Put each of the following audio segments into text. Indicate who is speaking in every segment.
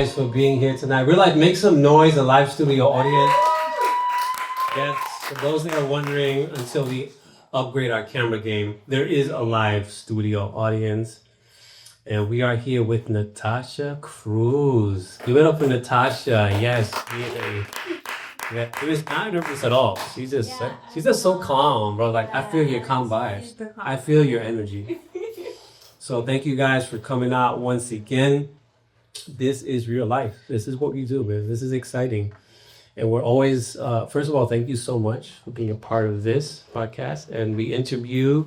Speaker 1: guys for being here tonight. Real life, make some noise, a live studio audience. Yes, for those that are wondering, until we upgrade our camera game, there is a live studio audience. And we are here with Natasha Cruz. Give it up for Natasha. Yes. Yeah, it was not nervous at all. She's just so calm, bro. Like, I feel your calm vibes. I feel your energy. So thank you guys for coming out once again. This is real life. This is what we do, man. This is exciting. And we're always, first of all, thank you so much for being a part of this podcast. And we interview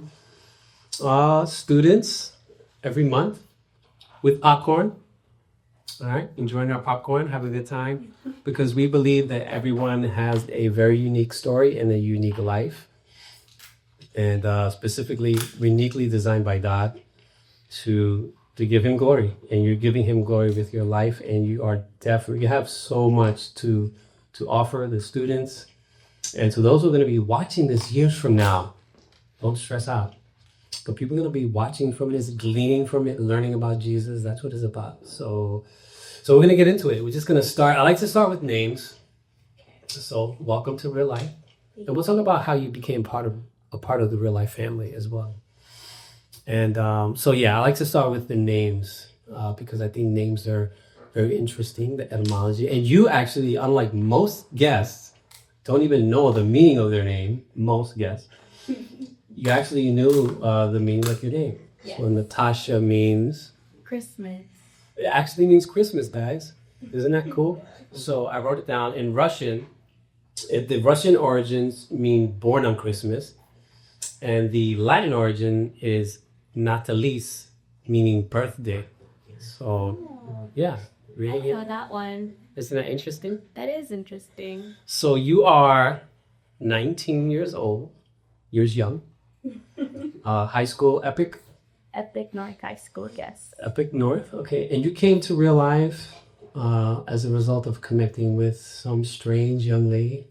Speaker 1: students every month with popcorn. All right, enjoying our popcorn, having a good time, because we believe that everyone has a very unique story and a unique life, and specifically uniquely designed by God to give Him glory. And you're giving Him glory with your life, and you have so much to offer the students and to those who are going to be watching this years from now. Don't stress out. But people are going to be watching from this, gleaning from it, learning about Jesus. That's what it's about. So we're going to get into it. We're just going to start. I like to start with names. So welcome to Real Life. And we'll talk about how you became a part of the Real Life family as well. And I like to start with the names because I think names are very interesting, the etymology. And you actually, unlike most guests, don't even know the meaning of their name. Most guests. You actually knew the meaning of your name. Yes. So Natasha means
Speaker 2: Christmas.
Speaker 1: It actually means Christmas, guys. Isn't that cool? So I wrote it down in Russian. The Russian origins mean born on Christmas. And the Latin origin is natalis, meaning birthday. So, yeah.
Speaker 2: Really? I know that one.
Speaker 1: Isn't that interesting?
Speaker 2: That is interesting.
Speaker 1: So you are 19 years old. You're young. High school, Epic
Speaker 2: North High School, yes.
Speaker 1: Epic North, okay. And you came to Real Life as a result of connecting with some strange young lady?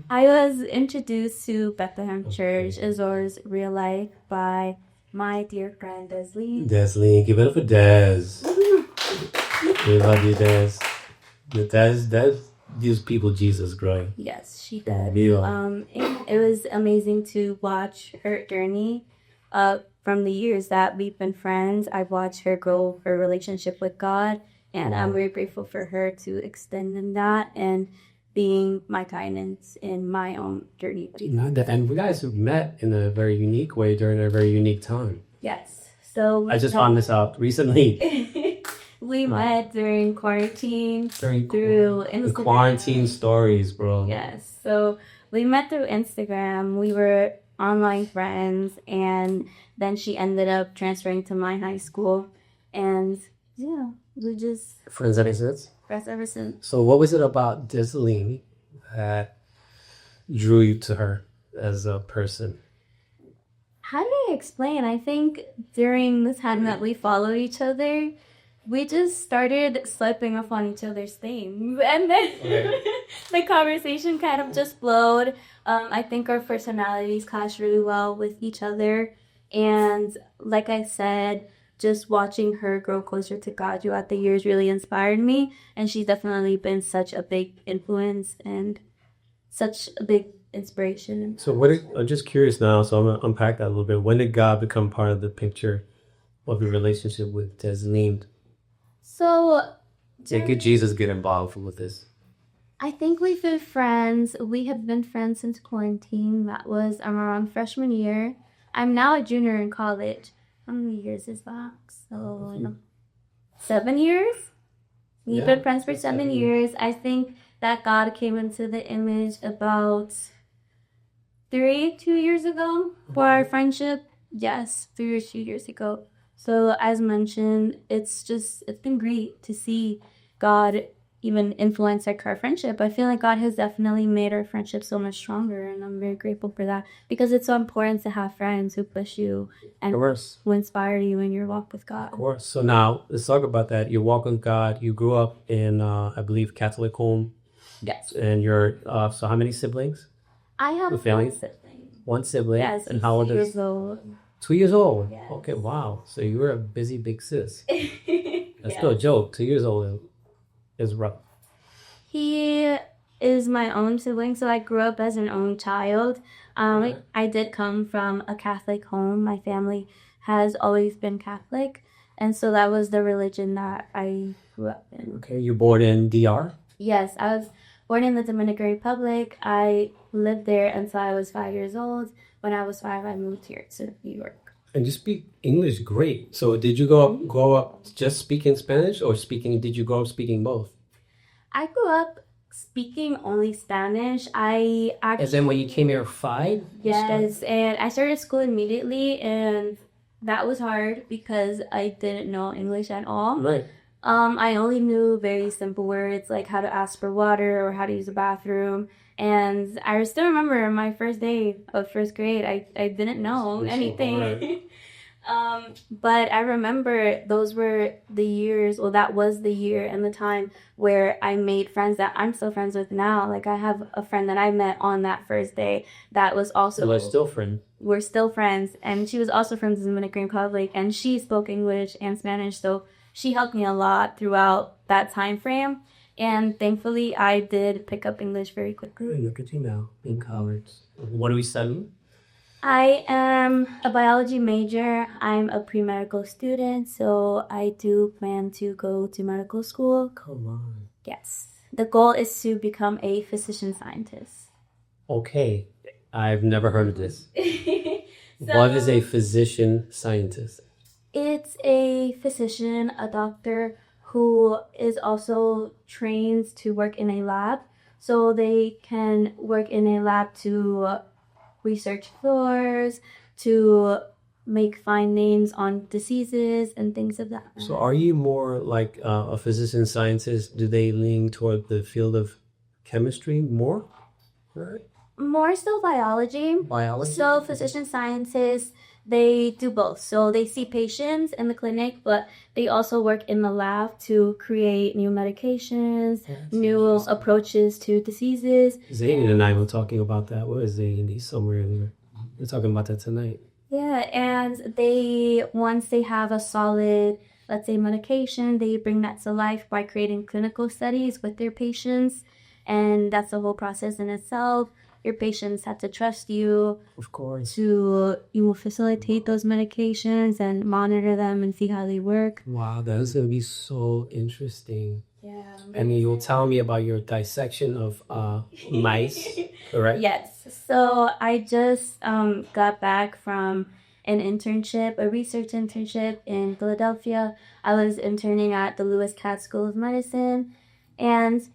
Speaker 2: I was introduced to Bethlehem Church as well as Real Life by my dear friend Desleen.
Speaker 1: Desleen, give it up for Des. We love you, Des. Des gives people Jesus growing.
Speaker 2: Yes, she did. It was amazing to watch her journey. From the years that we've been friends, I've watched her grow her relationship with God, and I'm very grateful for her to extend in that and being my guidance in my own journey.
Speaker 1: And we guys have met in a very unique way during a very unique time.
Speaker 2: Yes. So
Speaker 1: I just found this out recently.
Speaker 2: We met during quarantine.
Speaker 1: Through Instagram. The quarantine stories, bro.
Speaker 2: Yes. So we met through Instagram. We were online friends, and then she ended up transferring to my high school, and we just
Speaker 1: friends ever since.
Speaker 2: Friends ever since.
Speaker 1: So what was it about Desleen that drew you to her as a person?
Speaker 2: How do I explain? I think during the time that we followed each other, we just started slipping up on each other's name. And then the conversation kind of just flowed. I think our personalities clashed really well with each other. And like I said, just watching her grow closer to God throughout the years really inspired me. And she's definitely been such a big influence and such a big inspiration.
Speaker 1: So I'm just curious now, so I'm going to unpack that a little bit. When did God become part of the picture of your relationship with Desleen?
Speaker 2: So,
Speaker 1: did Jesus get involved with this?
Speaker 2: I think we've been friends. We have been friends since quarantine. That was around freshman year. I'm now a junior in college. How many years is that? So, 7 years? We've been friends for 7 years. I think that God came into the image about 2 years ago for our friendship. Yes, 3 or 2 years ago. So as mentioned, it's been great to see God even influence our friendship. I feel like God has definitely made our friendship so much stronger, and I'm very grateful for that, because it's so important to have friends who push you and who inspire you in your walk with God.
Speaker 1: Of course. So now let's talk about that. Your walk with God. You grew up in, I believe, Catholic home.
Speaker 2: Yes.
Speaker 1: And you're so how many siblings?
Speaker 2: I have one sibling.
Speaker 1: One sibling.
Speaker 2: Yes.
Speaker 1: And how old is?
Speaker 2: 2 years old.
Speaker 1: 2 years old.
Speaker 2: Yes.
Speaker 1: Okay. Wow. So you were a busy big sis. That's no joke. 2 years old is rough.
Speaker 2: He is my own sibling, so I grew up as an own child. I did come from a Catholic home. My family has always been Catholic, and so that was the religion that I grew up in.
Speaker 1: Okay, you're born in DR?
Speaker 2: Yes, I was born in the Dominican Republic. I lived there until I was 5 years old. When I was 5, I moved here to New York.
Speaker 1: And you speak English great. So did you grow up just speaking Spanish or did you grow up speaking both?
Speaker 2: I grew up speaking only Spanish. I actually,
Speaker 1: And then when you came here 5?
Speaker 2: yes, and I started school immediately, and that was hard because I didn't know English at all.
Speaker 1: Right.
Speaker 2: I only knew very simple words like how to ask for water or how to use a bathroom. And I still remember my first day of first grade. I didn't know anything.
Speaker 1: Right.
Speaker 2: But I remember those were the years, well, that was the year and the time where I made friends that I'm still friends with now. Like I have a friend that I met on that first day that was also...
Speaker 1: So we're still friends.
Speaker 2: We're still friends. And she was also from the Dominican Republic, and she spoke English and Spanish. So she helped me a lot throughout that time frame. And thankfully, I did pick up English very quickly.
Speaker 1: Look at you now in college. What are we studying?
Speaker 2: I am a biology major. I'm a pre-medical student, so I do plan to go to medical school.
Speaker 1: Come on.
Speaker 2: Yes. The goal is to become a physician scientist.
Speaker 1: Okay. I've never heard of this. What is a physician scientist?
Speaker 2: It's a physician, a doctor who is also trained to work in a lab. So they can work in a lab to research floors, to make findings on diseases and things of that.
Speaker 1: So are you more like a physician scientist? Do they lean toward the field of chemistry more? Right.
Speaker 2: More so biology.
Speaker 1: Biology?
Speaker 2: So physician scientists, they do both. So they see patients in the clinic, but they also work in the lab to create new medications, new approaches to diseases.
Speaker 1: Zayn and I were talking about that. Where is Zayn? He's somewhere in there. We're talking about that tonight.
Speaker 2: Yeah, and once they have a solid, let's say, medication, they bring that to life by creating clinical studies with their patients. And that's the whole process in itself. Your patients have to trust you,
Speaker 1: of course,
Speaker 2: to facilitate those medications and monitor them and see how they work.
Speaker 1: Wow, that's gonna be so interesting.
Speaker 2: Yeah.
Speaker 1: And you'll tell me about your dissection of mice, correct?
Speaker 2: Yes. So I just got back from an internship, a research internship in Philadelphia. I was interning at the Lewis Katz School of Medicine, and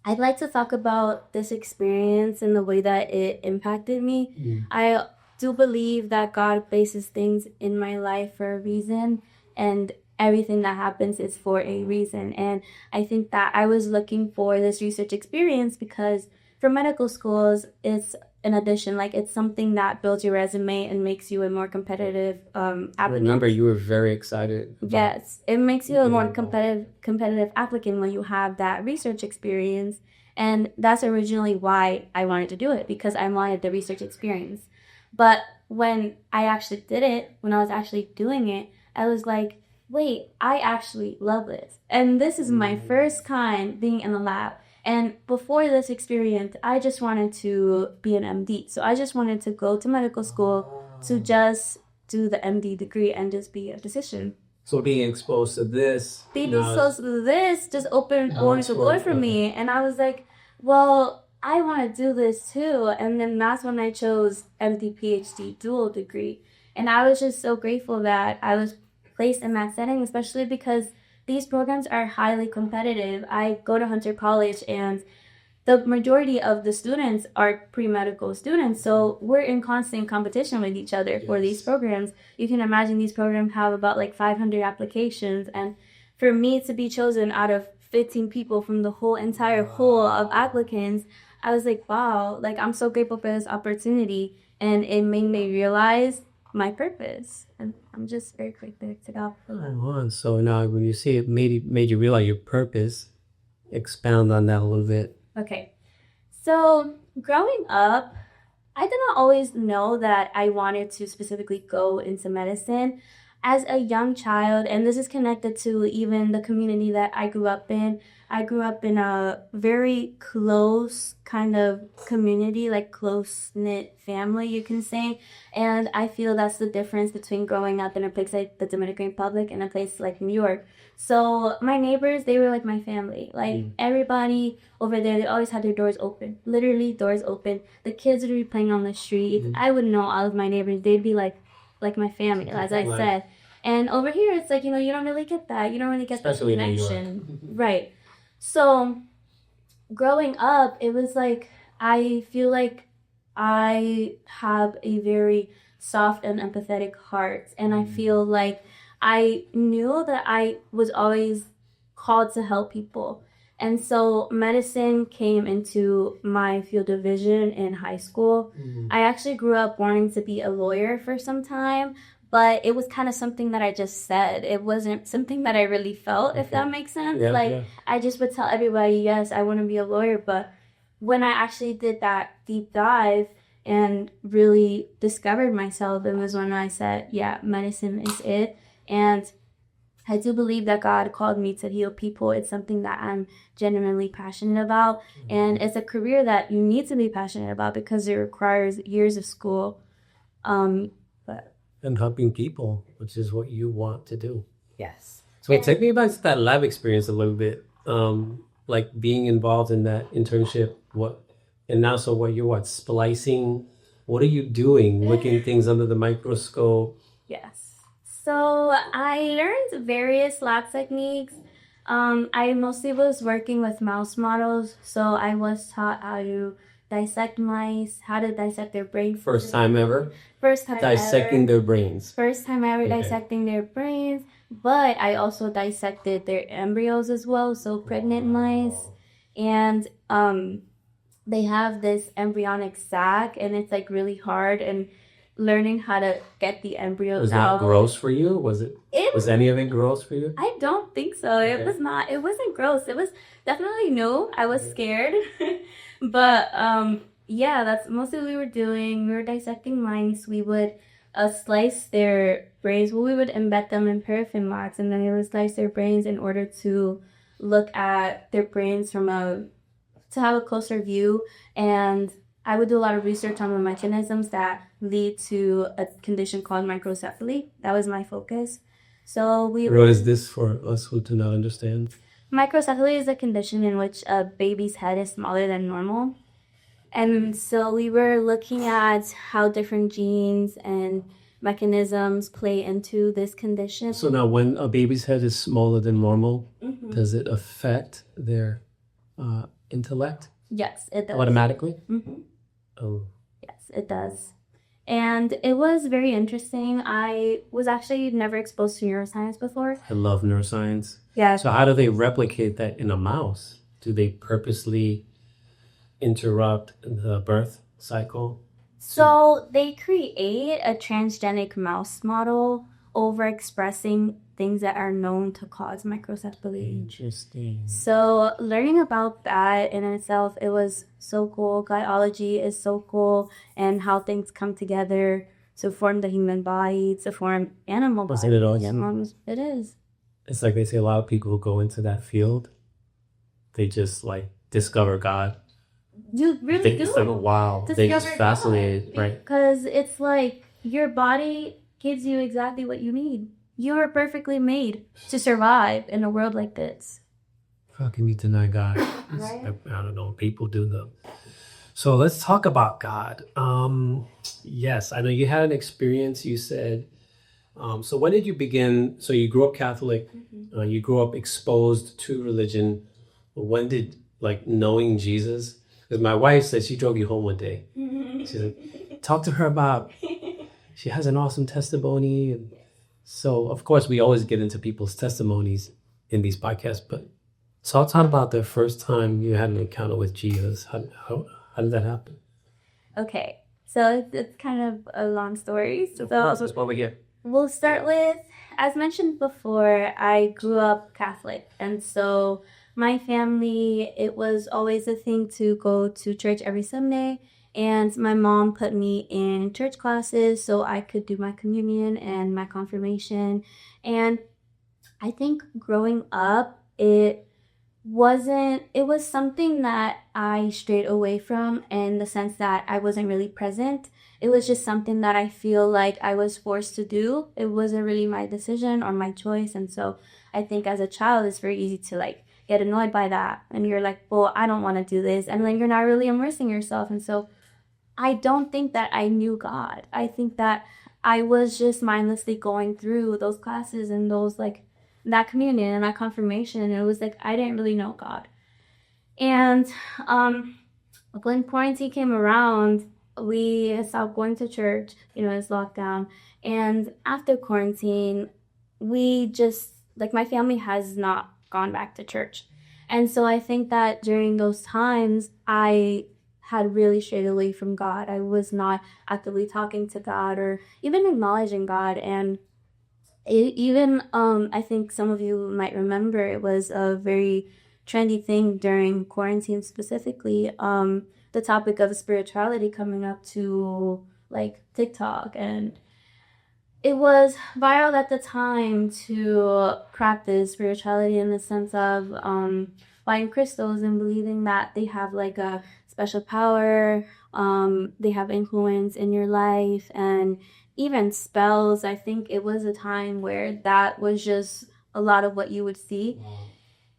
Speaker 2: I'd like to talk about this experience and the way that it impacted me. I do believe that God places things in my life for a reason, and everything that happens is for a reason. And I think that I was looking for this research experience because for medical schools, it's an addition. Like, it's something that builds your resume and makes you a more competitive applicant.
Speaker 1: I remember you were very excited.
Speaker 2: Yes, it makes you a more competitive applicant when you have that research experience. And that's originally why I wanted to do it, because I wanted the research experience. But when I actually did it, when I was actually doing it, I was like, wait, I actually love this. And this is my first time being in the lab. And before this experience, I just wanted to be an MD. So I just wanted to go to medical school to just do the MD degree and just be a physician.
Speaker 1: So being exposed to this...
Speaker 2: just opened doors for me. And I was like, well, I want to do this too. And then that's when I chose MD PhD dual degree. And I was just so grateful that I was placed in that setting, especially because these programs are highly competitive. I go to Hunter College, and the majority of the students are pre-medical students. So we're in constant competition with each other for these programs. You can imagine these programs have about like 500 applications. And for me to be chosen out of 15 people from the whole entire pool of applicants, I was like, wow, like I'm so grateful for this opportunity. And it made me realize my purpose. And I'm just very grateful to God.
Speaker 1: So now when you see it made you realize your purpose, expound on that a little bit.
Speaker 2: Okay, so growing up, I did not always know that I wanted to specifically go into medicine. as a young child, and this is connected to even the community that I grew up in. I grew up in a very close kind of community, like close-knit family, you can say. And I feel that's the difference between growing up in a place like the Dominican Republic and a place like New York. So my neighbors, they were like my family. Like everybody over there, they always had their doors open. Literally doors open. The kids would be playing on the street. I would know all of my neighbors. They'd be like my family, as I said. And over here, it's like, you know, you don't really get that. You don't really get
Speaker 1: Especially
Speaker 2: that
Speaker 1: in New York.
Speaker 2: connection. Right. So growing up, it was like, I feel like I have a very soft and empathetic heart. And I feel like I knew that I was always called to help people. And so medicine came into my field of vision in high school. I actually grew up wanting to be a lawyer for some time, but it was kind of something that I just said. It wasn't something that I really felt, if that makes sense. I just would tell everybody, yes, I want to be a lawyer. But when I actually did that deep dive and really discovered myself, it was when I said, yeah, medicine is it. And I do believe that God called me to heal people. It's something that I'm genuinely passionate about. And it's a career that you need to be passionate about because it requires years of school.
Speaker 1: And helping people, which is what you want to do.
Speaker 3: Yes.
Speaker 1: So take me back to that lab experience a little bit. Like being involved in that internship, what you're splicing? What are you doing? Looking things under the microscope?
Speaker 2: Yes. So I learned various lab techniques. I mostly was working with mouse models. So I was taught how to dissect mice, how to dissect their brains.
Speaker 1: First time ever?
Speaker 2: First time
Speaker 1: Dissecting
Speaker 2: ever.
Speaker 1: their brains.
Speaker 2: First time ever dissecting their brains. But I also dissected their embryos as well. So pregnant mice. And they have this embryonic sac, and it's like really hard. And learning how to get the embryos
Speaker 1: Was
Speaker 2: out.
Speaker 1: that gross for you? Was any of it gross for you?
Speaker 2: I don't think so. It was not. It wasn't gross. It was definitely new. I was scared. But yeah, that's mostly what we were doing. We were dissecting mice. We would slice their brains. Well, we would embed them in paraffin wax, and then we would slice their brains in order to look at their brains to have a closer view. And I would do a lot of research on the mechanisms that lead to a condition called microcephaly. That was my focus. So
Speaker 1: What is this for us who do not understand?
Speaker 2: Microcephaly is a condition in which a baby's head is smaller than normal. And so we were looking at how different genes and mechanisms play into this condition.
Speaker 1: So now when a baby's head is smaller than normal, does it affect their intellect
Speaker 2: Yes, it does.
Speaker 1: automatically? Oh.
Speaker 2: Yes, it does. And it was very interesting. I was actually never exposed to neuroscience before.
Speaker 1: I love neuroscience.
Speaker 2: Yeah.
Speaker 1: So how do they replicate that in a mouse? Do they purposely interrupt the birth cycle?
Speaker 2: So they create a transgenic mouse model overexpressing things that are known to cause microcephaly.
Speaker 1: Interesting.
Speaker 2: So learning about that in itself, it was so cool. Biology is so cool, and how things come together to form the human body, to form animal bodies.
Speaker 1: Wasn't it awesome?
Speaker 2: It is.
Speaker 1: It's like they say a lot of people who go into that field, they just like discover God.
Speaker 2: You really do.
Speaker 1: It's like, wow, they just
Speaker 2: Discover
Speaker 1: fascinated,
Speaker 2: God.
Speaker 1: right?
Speaker 2: Because it's like your body gives you exactly what you need. You are perfectly made to survive in a world like this.
Speaker 1: How can you deny God?
Speaker 2: Right?
Speaker 1: I don't know. People do though. So let's talk about God. Yes, I know you had an experience. You said, so when did you begin? So you grew up Catholic. You grew up exposed to religion. When did like knowing Jesus? Because my wife said she drove you home one day. She said, talk to her about. She has an awesome testimony. And so, of course, we always get into people's testimonies in these podcasts, but talk about the first time you had an encounter with Jesus. How did that happen?
Speaker 2: Okay, so it's kind of a long story. So
Speaker 1: That's what we get.
Speaker 2: we'll start with, as mentioned before, I grew up Catholic. And so my family, it was always a thing to go to church every Sunday. And my mom put me in church classes so I could do my communion and my confirmation. And I think growing up, it was something that I strayed away from in the sense that I wasn't really present. It was just something that I feel like I was forced to do. It wasn't really my decision or my choice. And so I think as a child, it's very easy to like get annoyed by that. And you're like, well, I don't want to do this. And then you're not really immersing yourself. And so I don't think that I knew God. I think that I was just mindlessly going through those classes and those like that communion and that confirmation. And it was like I didn't really know God. And when quarantine came around, we stopped going to church, it's lockdown. And after quarantine, we just like my family has not gone back to church. And so I think that during those times I had really strayed away from God. I was not actively talking to God or even acknowledging God. And I think some of you might remember it was a very trendy thing during quarantine specifically. The topic of spirituality coming up to like TikTok, and it was viral at the time to practice spirituality in the sense of buying crystals and believing that they have like a special power, they have influence in your life, and even spells. I think it was a time where that was just a lot of what you would see. Wow.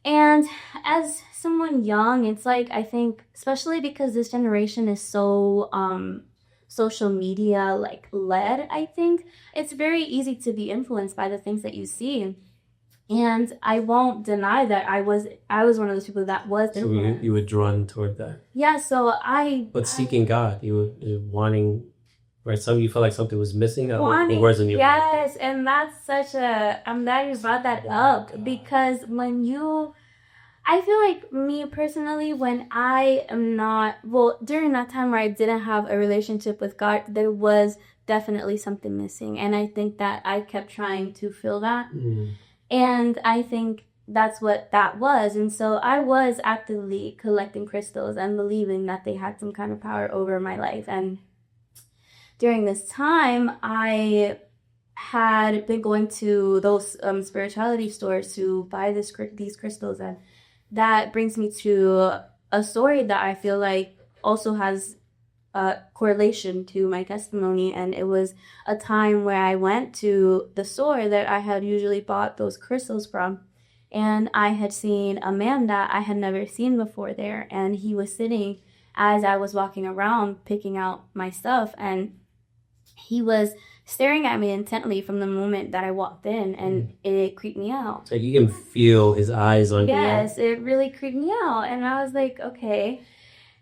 Speaker 2: And as someone young, it's like, I think, especially because this generation is so social media like led, I think it's very easy to be influenced by the things that you see. And I won't deny that I was one of those people that was influenced.
Speaker 1: So you were drawn toward that.
Speaker 2: Yeah, so
Speaker 1: But seeking God, you were wanting, right? Some you felt like something was missing.
Speaker 2: Wanting,
Speaker 1: wasn't your
Speaker 2: yes, and that's such a. I'm glad you brought that up because I feel like me personally, when I am not, well, during that time where I didn't have a relationship with God, there was definitely something missing. And I think that I kept trying to fill that. Mm. And I think that's what that was. And so I was actively collecting crystals and believing that they had some kind of power over my life. And during this time, I had been going to those spirituality stores to buy these crystals, and that brings me to a story that I feel like also has a correlation to my testimony. And it was a time where I went to the store that I had usually bought those crystals from, and I had seen a man that I had never seen before there, and he was sitting as I was walking around picking out my stuff, and he was staring at me intently from the moment that I walked in, and it creeped me out.
Speaker 1: So you can feel his eyes on you.
Speaker 2: Yes, it really creeped me out. And I was like, okay.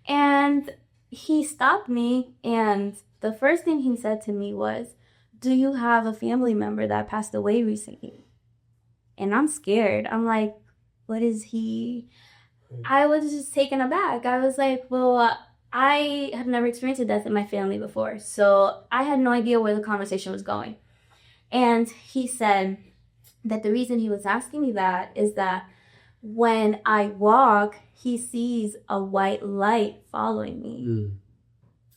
Speaker 2: And he stopped me, and the first thing he said to me was, do you have a family member that passed away recently? And I'm scared. I'm like, what is he? I was just taken aback. I was like, well, I have never experienced a death in my family before, so I had no idea where the conversation was going. And he said that the reason he was asking me that is that when I walk, he sees a white light following me. Mm.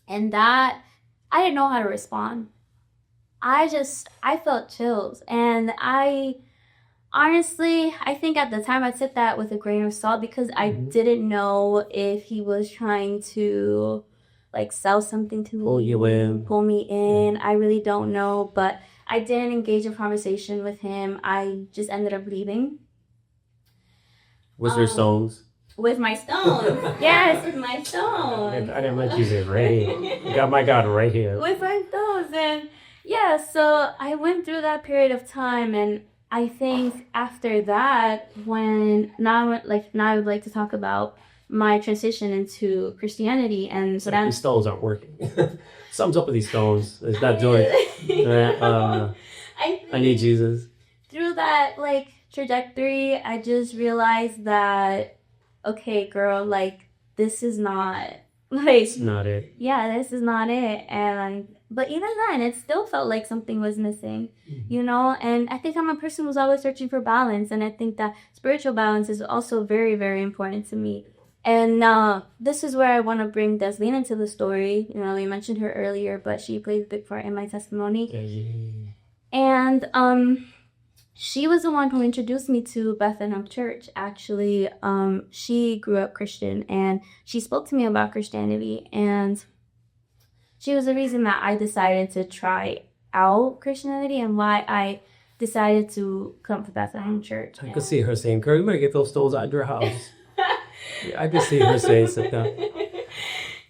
Speaker 2: And that, I didn't know how to respond. I felt chills. And honestly, I think at the time I took that with a grain of salt because I didn't know if he was trying to like sell something to me, pull me in. I really don't know, but I didn't engage in conversation with him. I just ended up leaving.
Speaker 1: Was there stones?
Speaker 2: With my stones. Yes, with my stones.
Speaker 1: I didn't let you say right here. You got my God right here.
Speaker 2: With my stones. And yeah, so I went through that period of time, and I think after that, now I would like to talk about my transition into Christianity, and so
Speaker 1: these stones aren't working. Something's up with these stones. It's not doing it. I need Jesus.
Speaker 2: Through that trajectory, I just realized that okay, girl, this is not
Speaker 1: it's not it.
Speaker 2: Yeah, this is not it. But even then, it still felt like something was missing, And I think I'm a person who's always searching for balance. And I think that spiritual balance is also very, very important to me. And this is where I want to bring Deslene into the story. You know, we mentioned her earlier, but she played a big part in my testimony. And she was the one who introduced me to Bethlehem Church. Actually, she grew up Christian, and she spoke to me about Christianity, and she was the reason that I decided to try out Christianity and why I decided to come to Bethlehem Church.
Speaker 1: I could see her saying, "Girl, you better get those stones out of your house." I could see her saying something.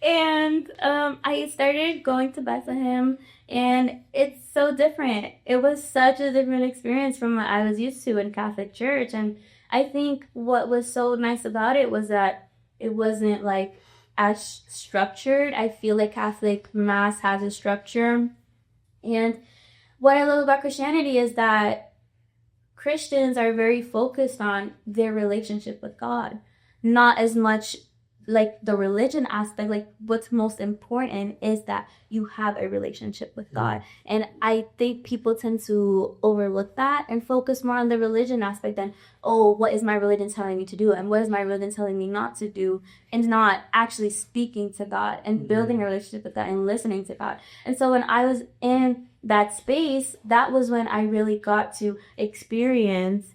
Speaker 2: And I started going to Bethlehem, and it's so different. It was such a different experience from what I was used to in Catholic Church. And I think what was so nice about it was that it wasn't like as structured. I feel like Catholic Mass has a structure. And what I love about Christianity is that Christians are very focused on their relationship with God, not as much like the religion aspect. Like, what's most important is that you have a relationship with God. And I think people tend to overlook that and focus more on the religion aspect than, oh, what is my religion telling me to do, and what is my religion telling me not to do, and not actually speaking to God and building a relationship with God and listening to God. And so when I was in that space, that was when I really got to experience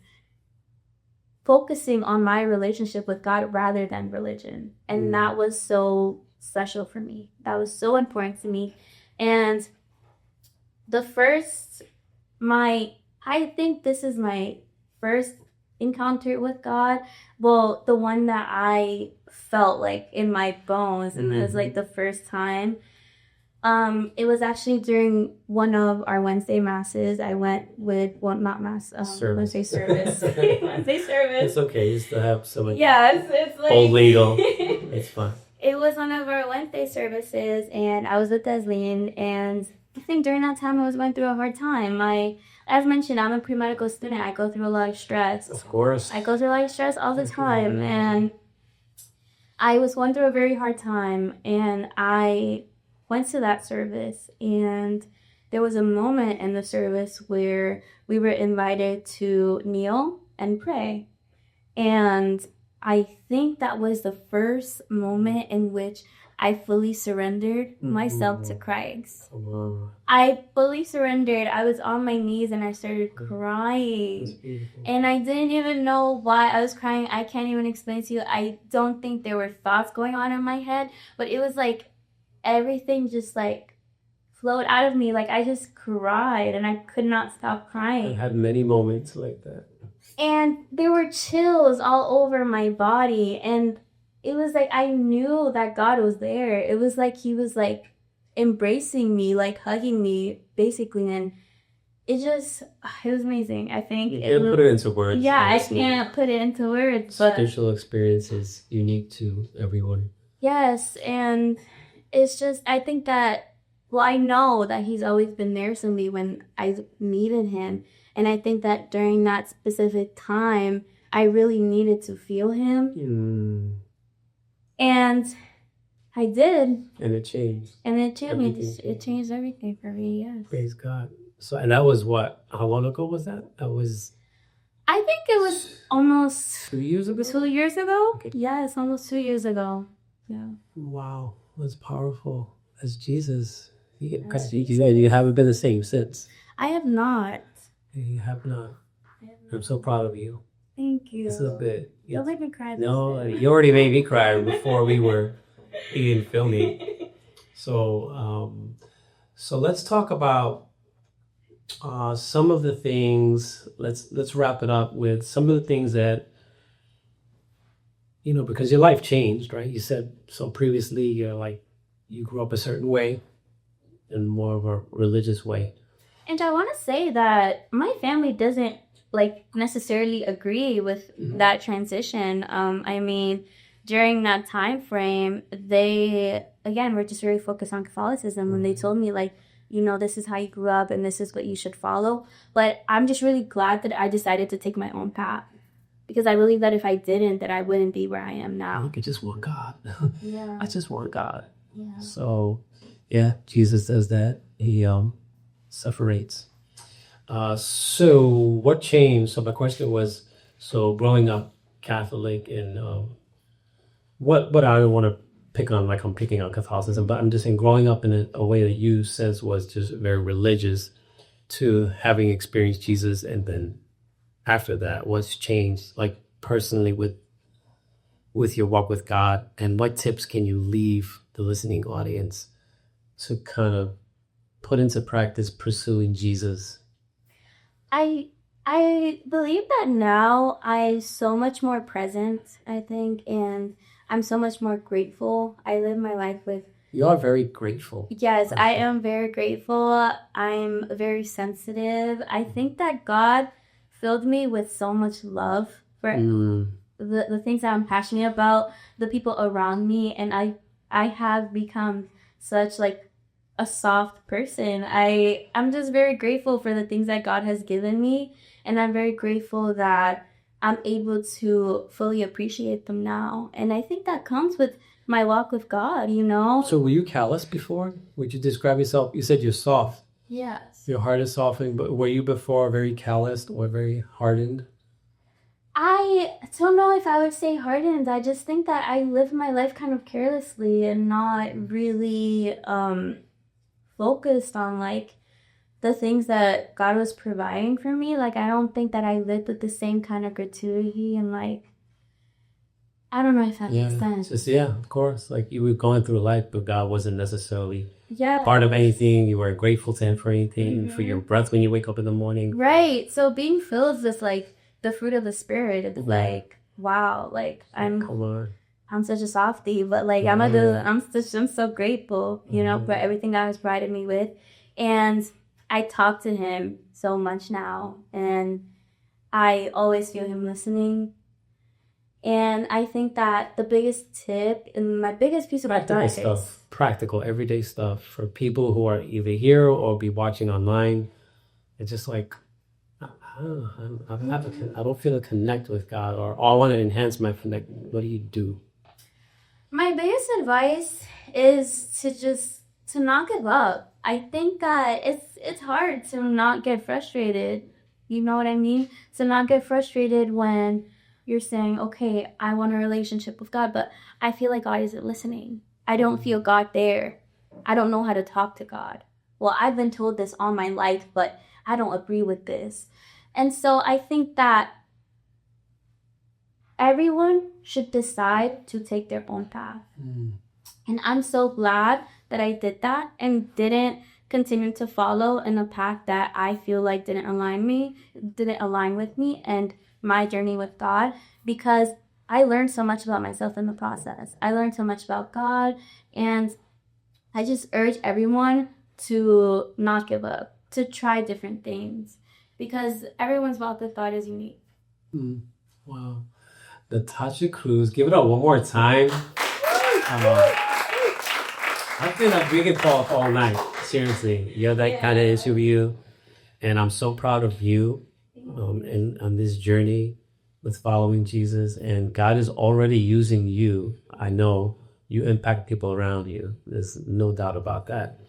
Speaker 2: focusing on my relationship with God rather than religion. And that was so special for me. That was so important to me. And I think this is my first encounter with God. Well, the one that I felt like in my bones, and it was like the first time. It was actually during one of our Wednesday masses. I went with, well, not mass, Wednesday service. Wednesday service.
Speaker 1: It's okay. You still have some like
Speaker 2: it's like
Speaker 1: old lingo. It's fine.
Speaker 2: It was one of our Wednesday services, and I was with Deslene, and I think during that time I was going through a hard time. As mentioned, I'm a pre-medical student. I go through a lot of stress.
Speaker 1: Of course.
Speaker 2: I go through a lot of stress all the time, and I was going through a very hard time, and I went to that service, and there was a moment in the service where we were invited to kneel and pray. And I think that was the first moment in which I fully surrendered myself to Christ. I fully surrendered. I was on my knees and I started crying. And I didn't even know why I was crying. I can't even explain to you. I don't think there were thoughts going on in my head, but it was like everything just like flowed out of me. Like I just cried and I could not stop crying.
Speaker 1: I had many moments like that.
Speaker 2: And there were chills all over my body. And it was like I knew that God was there. It was like he was like embracing me, like hugging me, basically. And it was amazing. I think
Speaker 1: you can't put it into words.
Speaker 2: Yeah, honestly. I can't put it into words.
Speaker 1: Spiritual experience is unique to everyone.
Speaker 2: Yes, and it's just, I think that, well, I know that he's always been there for me when I needed him. And I think that during that specific time, I really needed to feel him. And I did.
Speaker 1: And it changed.
Speaker 2: And it changed. It changed everything for me, yes.
Speaker 1: Praise God. So, and that was what? How long ago was that? That was...
Speaker 2: I think it was almost...
Speaker 1: 2 years ago?
Speaker 2: 2 years ago?
Speaker 1: Okay.
Speaker 2: Yes, almost 2 years ago. Yeah.
Speaker 1: Wow. That's powerful. That's Jesus. Because you haven't been the same since.
Speaker 2: I have not.
Speaker 1: You have not. I'm so proud of you.
Speaker 2: Thank you.
Speaker 1: This is good.
Speaker 2: Don't make me cry.
Speaker 1: No, you already made me cry before we were even filming. So, so let's talk about some of the things. Let's wrap it up with some of the things that, you know, because your life changed, right? You said so previously. You're like you grew up a certain way, in more of a religious way.
Speaker 2: And I want to say that my family doesn't like necessarily agree with that transition. I mean, during that time frame, they, again, were just very focused on Catholicism. And they told me, like, you know, this is how you grew up and this is what you should follow. But I'm just really glad that I decided to take my own path. Because I believe that if I didn't, that I wouldn't be where I am now.
Speaker 1: I just want God.
Speaker 2: Yeah.
Speaker 1: I just want God.
Speaker 2: Yeah.
Speaker 1: So, yeah, Jesus does that. He separates. So what changed? So my question was, so growing up Catholic, and what I don't want to pick on, like I'm picking on Catholicism, but I'm just saying growing up in a way that you says was just very religious to having experienced Jesus, and then after that, what's changed, like personally with your walk with God, and what tips can you leave the listening audience to kind of put into practice pursuing Jesus?
Speaker 2: I believe that now I'm so much more present, I think, and I'm so much more grateful. I live my life with.
Speaker 1: You are very grateful.
Speaker 2: Yes, I am very grateful. I'm very sensitive. I think that God filled me with so much love for the things that I'm passionate about, the people around me, and I have become such like a soft person. I'm just very grateful for the things that God has given me, and I'm very grateful that I'm able to fully appreciate them now. And I think that comes with my walk with God, you know?
Speaker 1: So were you callous before? Would you describe yourself? You said you're soft.
Speaker 2: Yes.
Speaker 1: Your heart is softening, but were you before very calloused or very hardened?
Speaker 2: I don't know if I would say hardened. I just think that I live my life kind of carelessly and not really focused on like the things that God was providing for me. Like I don't think that I lived with the same kind of gratuity and like I don't know if that makes sense.
Speaker 1: Just, yeah, of course. Like you were going through life, but God wasn't necessarily
Speaker 2: Yeah.
Speaker 1: part of anything. You weren't grateful to Him for anything, for your breath when you wake up in the morning.
Speaker 2: Right. So being filled with like the fruit of the Spirit, it's like, wow, like I'm such a softie, but like I'm so grateful, you know, for everything God has provided me with. And I talk to Him so much now, and I always feel Him listening. And I think that the biggest tip and my biggest piece of advice,
Speaker 1: practical, everyday stuff for people who are either here or be watching online. It's just like, I don't feel to connect with God, or I want to enhance my connect. What do you do?
Speaker 2: My biggest advice is to not give up. I think that it's hard to not get frustrated. You know what I mean? To not get frustrated when you're saying, okay, I want a relationship with God, but I feel like God isn't listening. I don't feel God there. I don't know how to talk to God. Well, I've been told this all my life, but I don't agree with this. And so I think that everyone should decide to take their own path. And I'm so glad that I did that and didn't continue to follow in a path that I feel like didn't align with me and my journey with God, because I learned so much about myself in the process. I learned so much about God, and I just urge everyone to not give up, to try different things, because everyone's walk with God is unique.
Speaker 1: Wow. Natasha Cruz, give it up one more time. I've been a big talk all night. Seriously, you're that kind of interview, and I'm so proud of you on this journey with following Jesus. And God is already using you. I know you impact people around you. There's no doubt about that.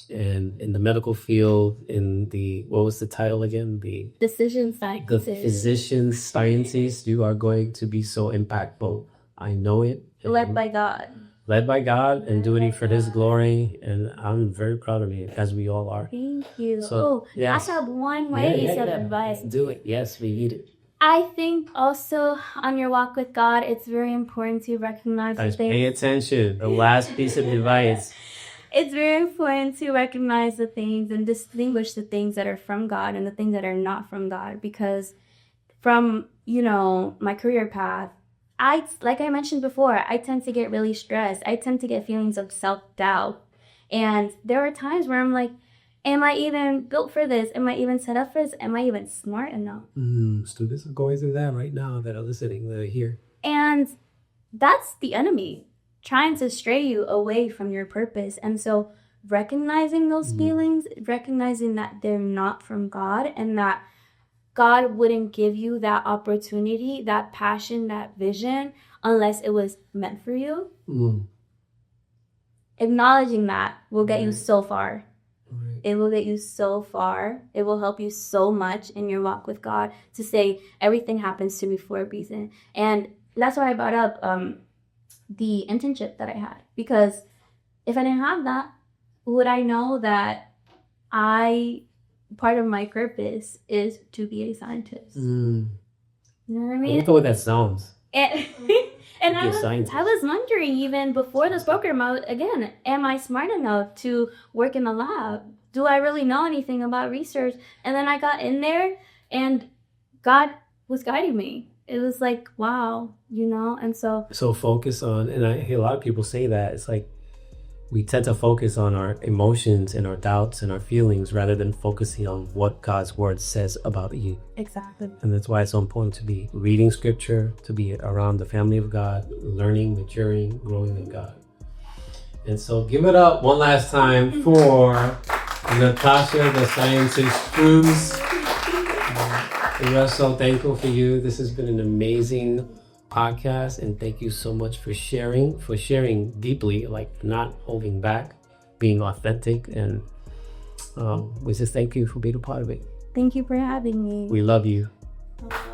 Speaker 1: And in the medical field, in the, what was the title again? The
Speaker 2: physician scientist.
Speaker 1: The physician scientist, you are going to be so impactful. I know it.
Speaker 2: Led by God.
Speaker 1: Led by God and doing it for His glory. And I'm very proud of you, as we all are.
Speaker 2: Thank you.
Speaker 1: So, yes.
Speaker 2: I have one more piece of advice.
Speaker 1: Do it. Yes, we need it.
Speaker 2: I think also on your walk with God, it's very important to recognize
Speaker 1: Guys, pay attention. The last piece of advice.
Speaker 2: It's very important to recognize the things and distinguish the things that are from God and the things that are not from God. Because from, my career path, like I mentioned before, I tend to get really stressed. I tend to get feelings of self-doubt. And there are times where I'm like, am I even built for this? Am I even set up for this? Am I even smart enough?
Speaker 1: Students are going through that right now that are listening, that are here.
Speaker 2: And that's the enemy, trying to stray you away from your purpose. And so recognizing those feelings, recognizing that they're not from God, and that God wouldn't give you that opportunity, that passion, that vision, unless it was meant for you. Acknowledging that will get you so far. It will get you so far. It will help you so much in your walk with God to say everything happens to me for a reason. And that's why I brought up the internship that I had. Because if I didn't have that, would I know that part of my purpose is to be a scientist? You know what I
Speaker 1: I
Speaker 2: mean?
Speaker 1: don't know what that sounds.
Speaker 2: And, and I was wondering even before this program, again, am I smart enough to work in the lab? Do I really know anything about research? And then I got in there and God was guiding me. It was like, wow, you know? And so
Speaker 1: focus on, and I hear a lot of people say that, it's like we tend to focus on our emotions and our doubts and our feelings rather than focusing on what God's word says about you.
Speaker 2: exactly.
Speaker 1: And that's why it's so important to be reading scripture, to be around the family of God, learning, maturing, growing in God. And so give it up one last time for Natasha, the scientist Cruz. We are so thankful for you. This has been an amazing podcast, and thank you so much for sharing deeply, like not holding back, being authentic, and we just thank you for being a part of it.
Speaker 2: Thank you for having me.
Speaker 1: We love you.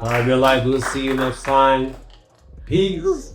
Speaker 1: All right, real life, we'll see you next time. Peace.